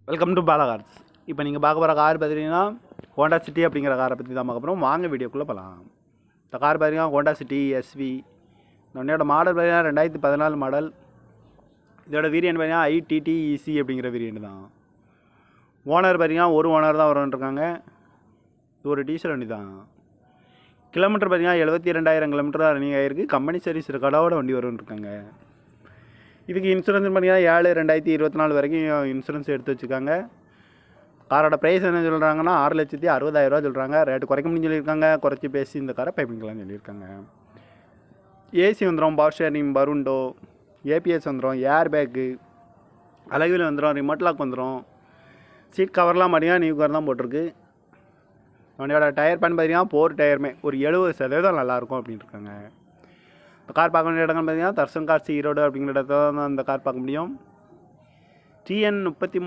Welcome to Bala cars. இப்போ நீங்கள் பார்க்க போகிற கார் பார்த்தீங்கன்னா ஹோண்டா சிட்டி அப்படிங்கிற காரை பற்றி தான் பார்க்க போகிறோம். வாங்க வீடியோக்குள்ளே போகலாம். இந்த கார் பார்த்தீங்கன்னா ஹோண்டா சிட்டி எஸ்வி. இந்த வண்டியோட மாடல் பார்த்தீங்கன்னா 2014 மாடல். இதோட வேரியன்ட் பார்த்தீங்கன்னா ITT-EC அப்படிங்கிற வேரியன்ட் தான். ஓனர் பார்த்தீங்கன்னா ஒரு ஓனர் தான் வரும்ன்ருக்காங்க. இது ஒரு டீசல் வண்டி தான். கிலோமீட்டர் பார்த்தீங்கன்னா 72,000 கிலோமீட்டர் தான் ரன்னிங் ஆகிருக்கு. கம்பெனி சர்வீஸ் ரெக்கார்டோட வண்டி வரும்ன்ருக்காங்க. இதுக்கு இன்சூரன்ஸ் பார்த்தீங்கன்னா 7/2024 வரைக்கும் இன்சூரன்ஸ் எடுத்து வச்சுருக்காங்க. காரோட ப்ரைஸ் என்ன சொல்கிறாங்கன்னா 6,60,000 சொல்கிறாங்க. ரேட்டு குறைக்க முடியும்னு சொல்லியிருக்காங்க. குறைச்சி பேசி இந்த காரை பைப்பிங்கலாம்னு சொல்லியிருக்காங்க. ஏசி வந்துடும், பவர் ஷேரிங், பருண்டோ, APS வந்துடும், ஏர் பேக்கு, அழகில் வந்துடும், ரிமோட் லாக் வந்துடும். சீட் கவர்லாம் பார்த்தீங்கன்னா நியூ கவர் தான் போட்டிருக்கு. வண்டியோட டயர் பேன் பார்த்தீங்கன்னா 4 டயருமே ஒரு 70% நல்லாயிருக்கும் அப்படின்னு இருக்காங்க. இந்த கார் பார்க்க வேண்டிய இடங்கள் பார்த்தீங்கன்னா தர்சன் கார்ஸ் ஈரோடு அப்படிங்கிற இடத்துல தான் இந்த கார் பார்க்க முடியும். TN 33